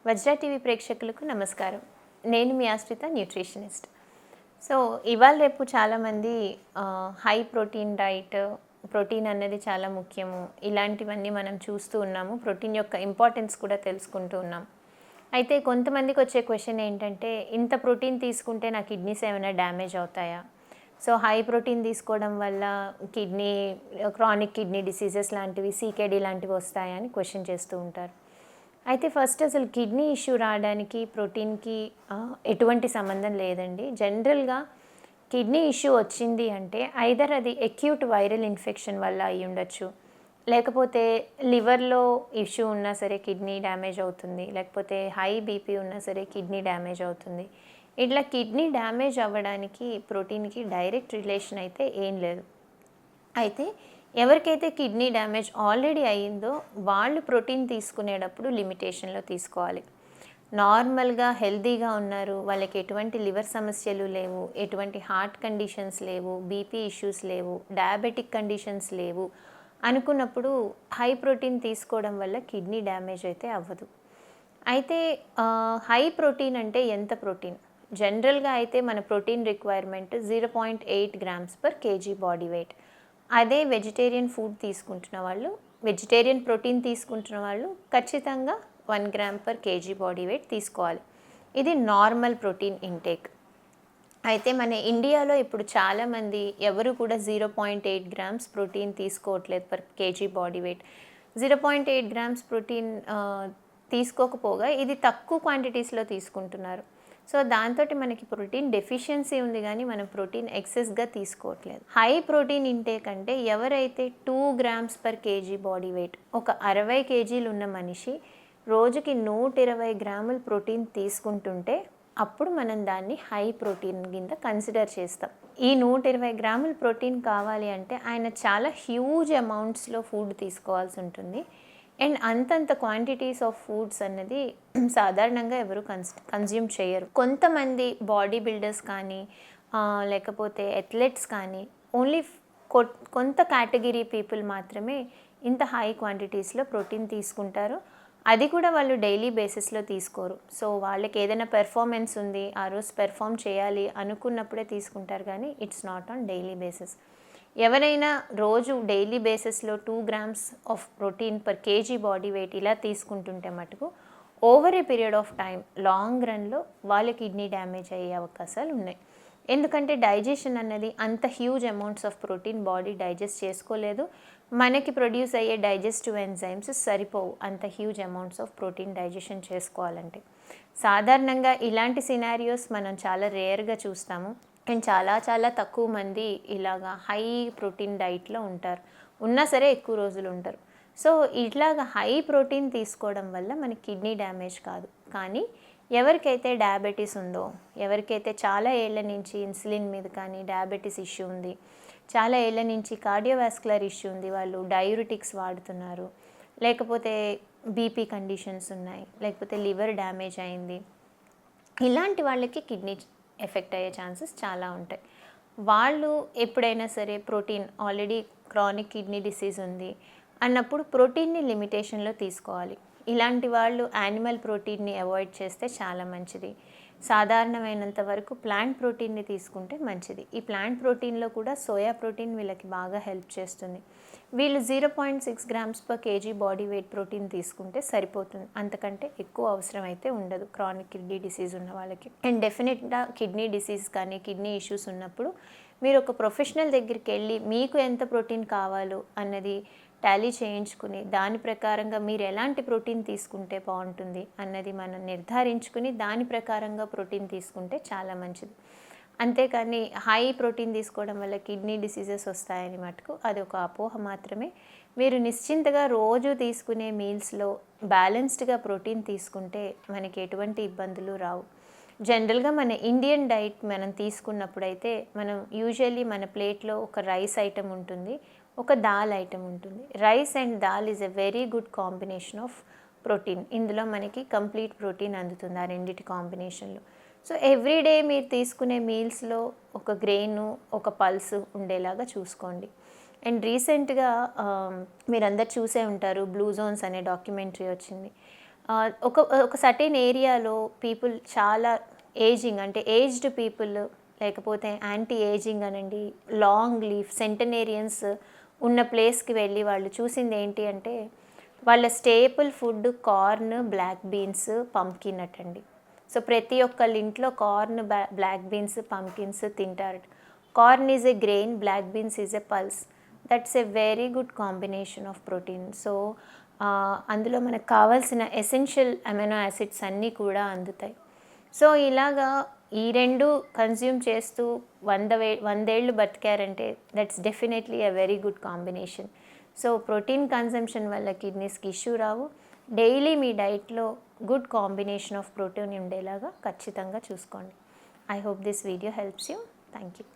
Vajra TV ప్రేక్షకులకు నమస్కారం. నేను మీ ఆశ్రిత న్యూట్రిషనిస్ట్. సో ఇవాళ రేపు చాలామంది హై ప్రోటీన్ డైట్, ప్రోటీన్ అనేది చాలా ముఖ్యము, ఇలాంటివన్నీ మనం చూస్తూ ఉన్నాము. ప్రోటీన్ యొక్క ఇంపార్టెన్స్ కూడా తెలుసుకుంటూ ఉన్నాం. అయితే కొంతమందికి వచ్చే క్వశ్చన్ ఏంటంటే, ఇంత ప్రోటీన్ తీసుకుంటే నా కిడ్నీస్ ఏమైనా డ్యామేజ్ అవుతాయా? సో హై ప్రోటీన్ తీసుకోవడం వల్ల క్రానిక్ కిడ్నీ డిసీజెస్ లాంటివి, సీకేడీ లాంటివి వస్తాయా అని క్వశ్చన్ చేస్తూ ఉంటారు. అయితే ఫస్ట్ అసలు కిడ్నీ ఇష్యూ రావడానికి ప్రోటీన్‌కి ఎటువంటి సంబంధం లేదండి. జనరల్‌గా కిడ్నీ ఇష్యూ వచ్చింది అంటే ఐదర్ అది అక్యూట్ వైరల్ ఇన్ఫెక్షన్ వల్ల అయ్యుండొచ్చు. లేకపోతే లివర్‌లో ఇష్యూ ఉన్నా సరే కిడ్నీ డ్యామేజ్ అవుతుంది. లేకపోతే హై బీపీ ఉన్నా సరే కిడ్నీ డ్యామేజ్ అవుతుంది. ఇట్లా కిడ్నీ డ్యామేజ్ అవ్వడానికి ప్రోటీన్‌కి డైరెక్ట్ రిలేషన్ అయితే ఏం లేదు. అయితే ఎవరికైతే కిడ్నీ డ్యామేజ్ ఆల్రెడీ అయ్యిందో వాళ్ళు ప్రోటీన్ తీసుకునేటప్పుడు లిమిటేషన్‌లో తీసుకోవాలి. నార్మల్‌గా హెల్తీగా ఉన్నారు, వాళ్ళకి ఎటువంటి లివర్ సమస్యలు లేవు, ఎటువంటి హార్ట్ కండిషన్స్ లేవు, బీపీ ఇష్యూస్ లేవు, డయాబెటిక్ కండిషన్స్ లేవు అనుకున్నప్పుడు హై ప్రోటీన్ తీసుకోవడం వల్ల కిడ్నీ డ్యామేజ్ అయితే అవ్వదు. అయితే హై ప్రోటీన్ అంటే ఎంత ప్రోటీన్? జనరల్‌గా అయితే మన protein requirement 0.8 grams per KG body wait. అదే వెజిటేరియన్ ఫుడ్ తీసుకుంటున్న వాళ్ళు, వెజిటేరియన్ ప్రోటీన్ తీసుకుంటున్న వాళ్ళు ఖచ్చితంగా 1 gram per KG body wait తీసుకోవాలి. ఇది నార్మల్ ప్రోటీన్ ఇంటేక్. అయితే మన ఇండియాలో ఇప్పుడు చాలామంది ఎవరు కూడా 0.8 గ్రామ్స్ ప్రోటీన్ తీసుకోవట్లేదు per KG body weight. 0.8 grams protein తీసుకోకపోగా ఇది తక్కువ క్వాంటిటీస్‌లో తీసుకుంటున్నారు. సో దాంతోటి మనకి ప్రోటీన్ డెఫిషియన్సీ ఉంది కానీ మనం ప్రోటీన్ ఎక్సెస్‌గా తీసుకోవట్లేదు. హై ప్రోటీన్ ఇంటేక్ అంటే ఎవరైతే 2 grams per KG body wait, ఒక 60 కేజీలు ఉన్న మనిషి రోజుకి 120 గ్రాముల ప్రోటీన్ తీసుకుంటుంటే అప్పుడు మనం దాన్ని హై ప్రోటీన్ కింద కన్సిడర్ చేస్తాం. ఈ 120 గ్రాముల ప్రోటీన్ కావాలి అంటే ఆయన చాలా హ్యూజ్ అమౌంట్స్‌లో ఫుడ్ తీసుకోవాల్సి ఉంటుంది. అండ్ అంతంత క్వాంటిటీస్ ఆఫ్ ఫుడ్స్ అన్నది సాధారణంగా ఎవరు కన్జ్యూమ్ చేయరు. కొంతమంది బాడీ బిల్డర్స్ కానీ లేకపోతే అథ్లెట్స్ కానీ ఓన్లీ కొంత కేటగిరీ పీపుల్ మాత్రమే ఇంత హై క్వాంటిటీస్లో ప్రోటీన్ తీసుకుంటారు. అది కూడా వాళ్ళు డైలీ బేసిస్లో తీసుకోరు. సో వాళ్ళకి ఏదైనా పెర్ఫార్మెన్స్ ఉంది, ఆ రోజు పెర్ఫామ్ చేయాలి అనుకున్నప్పుడే తీసుకుంటారు కానీ it's not on daily basis. ఎవరైనా రోజు డైలీ బేసిస్లో 2 grams of protein per KG body weight ఇలా తీసుకుంటుంటే మటుకు over a period of time long రన్లో వాళ్ళ కిడ్నీ డ్యామేజ్ అయ్యే అవకాశాలు ఉన్నాయి. ఎందుకంటే డైజెషన్ అన్నది అంత huge amounts of protein body digest చేసుకోలేదు. మనకి ప్రొడ్యూస్ అయ్యే డైజెస్టివ్ ఎంజైమ్స్ సరిపోవు అంత huge amounts of protein digestion చేసుకోవాలంటే. సాధారణంగా ఇలాంటి సినారియోస్ మనం చాలా రేర్గా చూస్తాము. అండ్ చాలా తక్కువ మంది ఇలాగా హై ప్రోటీన్ డైట్లో ఉంటారు. ఉన్నా సరే ఎక్కువ రోజులు ఉంటారు. సో ఇట్లాగా హై ప్రోటీన్ తీసుకోవడం వల్ల మనకి కిడ్నీ డ్యామేజ్ కాదు. కానీ ఎవరికైతే డయాబెటీస్ ఉందో, ఎవరికైతే చాలా ఏళ్ల నుంచి ఇన్సులిన్ మీద కానీ డయాబెటీస్ ఇష్యూ ఉంది, చాలా ఏళ్ల నుంచి కార్డియోవాస్కులర్ ఇష్యూ ఉంది, వాళ్ళు డయూరిటిక్స్ వాడుతున్నారు, లేకపోతే బీపీ కండిషన్స్ ఉన్నాయి, లేకపోతే లివర్ డ్యామేజ్ అయింది, ఇలాంటి వాళ్ళకి కిడ్నీ ఎఫెక్ట్ అయ్యే ఛాన్సెస్ చాలా ఉంటాయి. వాళ్ళు ఎప్పుడైనా సరే protein already chronic kidney disease ఉంది అన్నప్పుడు ప్రోటీన్ని లిమిటేషన్లో తీసుకోవాలి. ఇలాంటి వాళ్ళు యానిమల్ ప్రోటీన్ని అవాయిడ్ చేస్తే చాలా మంచిది. సాధారణమైనంత వరకు ప్లాంట్ ప్రోటీన్ని తీసుకుంటే మంచిది. ఈ ప్లాంట్ ప్రోటీన్లో కూడా సోయా ప్రోటీన్ వీళ్ళకి బాగా హెల్ప్ చేస్తుంది. వీళ్ళు 0.6 grams per KG body wait protein తీసుకుంటే సరిపోతుంది. అంతకంటే ఎక్కువ అవసరం అయితే ఉండదు క్రానిక్ కిడ్నీ డిసీజ్ ఉన్న వాళ్ళకి. అండ్ డెఫినెట్గా కిడ్నీ డిసీజ్ కానీ కిడ్నీ ఇష్యూస్ ఉన్నప్పుడు మీరు ఒక ప్రొఫెషనల్ దగ్గరికి వెళ్ళి మీకు ఎంత ప్రోటీన్ కావాలో అన్నది టాలీ చేయించుకుని దాని ప్రకారంగా మీరు ఎలాంటి ప్రోటీన్ తీసుకుంటే బాగుంటుంది అన్నది మనం నిర్ధారించుకుని దాని ప్రకారంగా ప్రోటీన్ తీసుకుంటే చాలా మంచిది. అంతేకాని హై ప్రోటీన్ తీసుకోవడం వల్ల కిడ్నీ డిసీజెస్ వస్తాయని మటుకు అది ఒక అపోహ మాత్రమే. మీరు నిశ్చింతగా రోజు తీసుకునే మీల్స్లో బ్యాలెన్స్డ్గా ప్రోటీన్ తీసుకుంటే మనకి ఎటువంటి ఇబ్బందులు రావు. జనరల్గా మన ఇండియన్ డైట్ మనం తీసుకున్నప్పుడైతే మనం యూజువల్లీ మన ప్లేట్లో ఒక రైస్ ఐటమ్ ఉంటుంది, ఒక దాల్ ఐటమ్ ఉంటుంది. Rice and dal is a very good combination of protein. ఇందులో మనకి కంప్లీట్ ప్రోటీన్ అందుతుంది ఆ రెండిటి కాంబినేషన్లో. సో ఎవ్రీడే మీరు తీసుకునే మీల్స్లో ఒక గ్రెయిను, ఒక పల్స్ ఉండేలాగా చూసుకోండి. అండ్ రీసెంట్గా మీరందరు చూసే ఉంటారు, బ్లూ జోన్స్ అనే డాక్యుమెంటరీ వచ్చింది. ఒక ఒక సర్టెన్ ఏరియాలో పీపుల్ చాలా ఏజింగ్ అంటే ఏజ్డ్ పీపుల్, లేకపోతే యాంటీ ఏజింగ్ అనండి, లాంగ్ లీఫ్ సెంటనేరియన్స్ ఉన్న ప్లేస్కి వెళ్ళి వాళ్ళు చూసింది ఏంటి అంటే వాళ్ళ staple food corn, black beans, pumpkin అటండి. సో ప్రతి ఒక్కళ్ళ ఇంట్లో కార్న్, బ్లాక్ బీన్స్, పంప్కిన్స్ తింటారు. Corn is a grain, black beans is a pulse. That's a very good combination of protein. So అందులో మనకు కావాల్సిన ఎసెన్షియల్ అమైనో యాసిడ్స్ అన్నీ కూడా అందుతాయి. సో ఇలాగా ఈ రెండు కన్జ్యూమ్ చేస్తూ 100 ఏళ్ళు బతికారంటే that's definitely a very good combination. So protein consumption వల్ల కిడ్నీస్కి ఇష్యూ రావు. డైలీ మీ డైట్లో గుడ్ కాంబినేషన్ ఆఫ్ ప్రోటీన్ ఉండేలాగా ఖచ్చితంగా చూసుకోండి. I hope this video helps you. Thank you.